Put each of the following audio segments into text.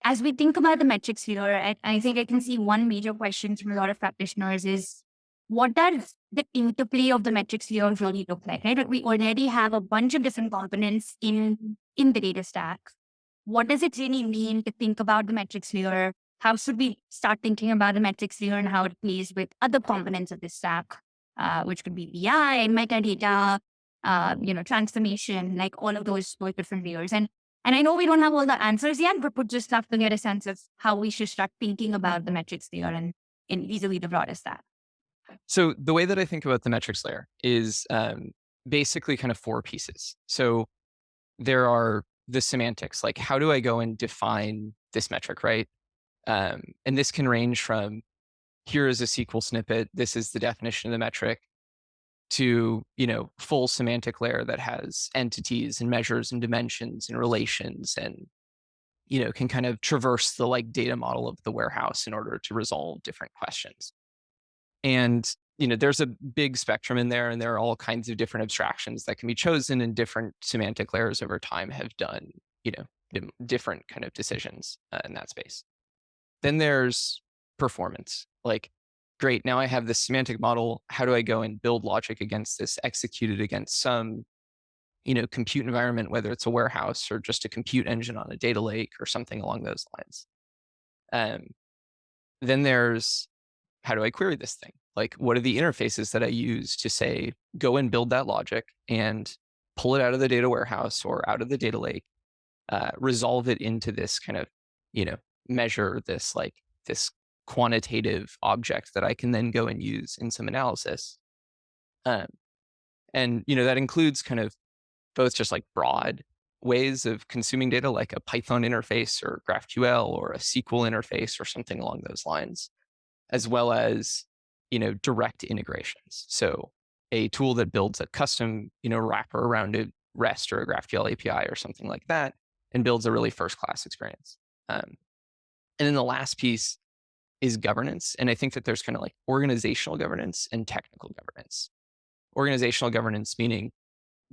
as we think about the metrics here, I think I can see one major question from a lot of practitioners is, what does the interplay of the metrics layer really look like, right? Like we already have a bunch of different components in the data stack. What does it really mean to think about the metrics layer? How should we start thinking about the metrics layer and how it plays with other components of the stack, which could be BI, metadata, transformation, like all of those different layers. And I know we don't have all the answers yet, but would just love to get a sense of how we should start thinking about the metrics layer and in easily the broader stack. So the way that I think about the metrics layer is basically kind of four pieces. So there are the semantics, like how do I go and define this metric, right? And this can range from, here is a SQL snippet, this is the definition of the metric, to, full semantic layer that has entities and measures and dimensions and relations and, can kind of traverse the like data model of the warehouse in order to resolve different questions. And, there's a big spectrum in there, and there are all kinds of different abstractions that can be chosen, and different semantic layers over time have done, different kind of decisions in that space. Then there's performance. Like, great, now I have this semantic model. How do I go and build logic against this, execute it against some, compute environment, whether it's a warehouse or just a compute engine on a data lake or something along those lines. Then there's, how do I query this thing? Like, what are the interfaces that I use to say, go and build that logic and pull it out of the data warehouse or out of the data lake, resolve it into this kind of, measure this quantitative object that I can then go and use in some analysis. And, that includes kind of both just like broad ways of consuming data, like a Python interface or GraphQL or a SQL interface or something along those lines, as well as, direct integrations. So a tool that builds a custom, wrapper around a REST or a GraphQL API or something like that, and builds a really first-class experience. And then the last piece is governance. And I think that there's kind of like organizational governance and technical governance. Organizational governance meaning,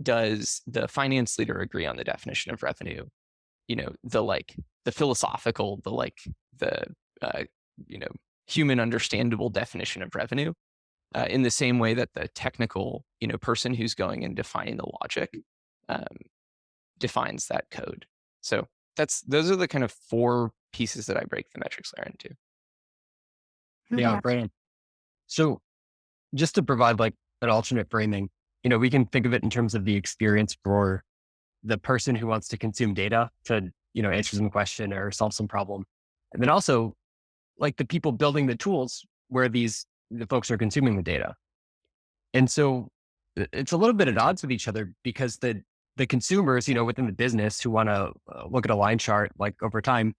does the finance leader agree on the definition of revenue? The philosophical, human understandable definition of revenue, in the same way that the technical, person who's going and defining the logic defines that code. So those are the kind of four pieces that I break the metrics layer into. Yeah, brilliant. So just to provide like an alternate framing, we can think of it in terms of the experience for the person who wants to consume data to, answer some question or solve some problem. And then also like the people building the tools where the folks are consuming the data. And so it's a little bit at odds with each other, because the consumers, within the business who want to look at a line chart, like over time,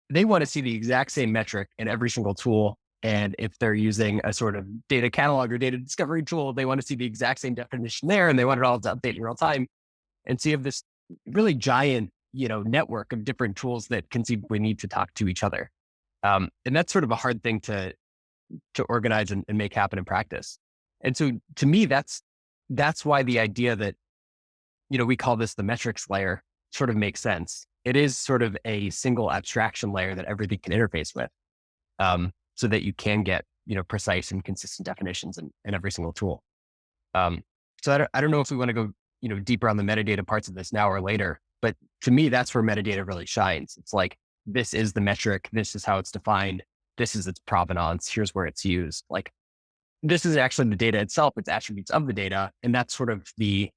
they want to see the exact same metric in every single tool. And if they're using a sort of data catalog or data discovery tool, they want to see the exact same definition there, and they want it all to update in real time. And so you have this really giant, network of different tools that conceivably need to talk to each other. And that's sort of a hard thing to organize and make happen in practice. And so to me, that's why the idea that, we call this the metrics layer sort of makes sense. It is sort of a single abstraction layer that everything can interface with, so that you can get, precise and consistent definitions in every single tool. So I don't know if we want to go, deeper on the metadata parts of this now or later, but to me, that's where metadata really shines. It's like, this is the metric. This is how it's defined. This is its provenance. Here's where it's used. Like, this is actually the data itself. It's attributes of the data. And that's sort of the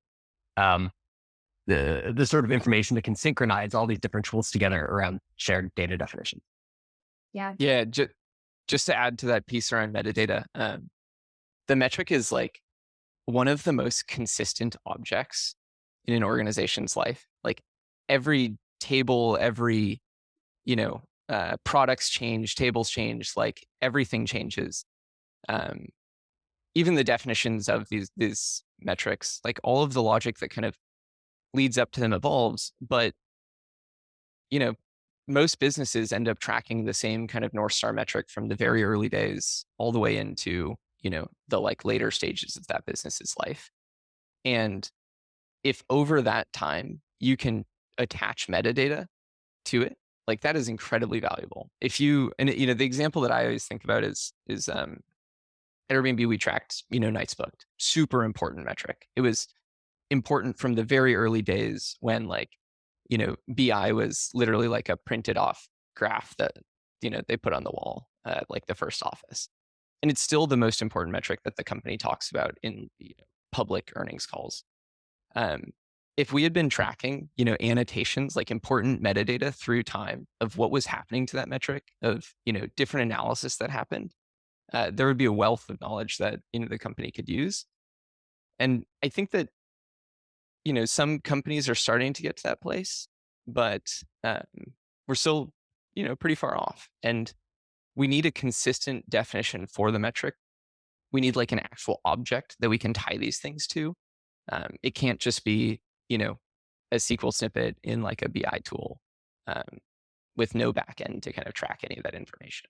sort of information that can synchronize all these different tools together around shared data definition. Yeah. Yeah. Just to add to that piece around metadata, the metric is like one of the most consistent objects in an organization's life. Like, every table, every, products change, tables change, like everything changes. Even the definitions of these metrics, like all of the logic that kind of leads up to them evolves. But, most businesses end up tracking the same kind of North Star metric from the very early days all the way into, the like later stages of that business's life. And if over that time you can attach metadata to it, Like that is incredibly valuable. If you, and you know, the example that I always think about is at Airbnb, we tracked, you know, nights booked, super important metric. It was important from the very early days when like, you know, BI was literally like a printed off graph that, you know, they put on the wall at like the first office. And it's still the most important metric that the company talks about in public earnings calls. If we had been tracking, you know, annotations, like important metadata through time of what was happening to that metric, of, you know, different analysis that happened, there would be a wealth of knowledge that, you know, the company could use. And I think that, you know, some companies are starting to get to that place, but we're still, you know, pretty far off. And we need a consistent definition for the metric. We need like an actual object that we can tie these things to. It can't just be, you know, a SQL snippet in like a BI tool with no backend to kind of track any of that information.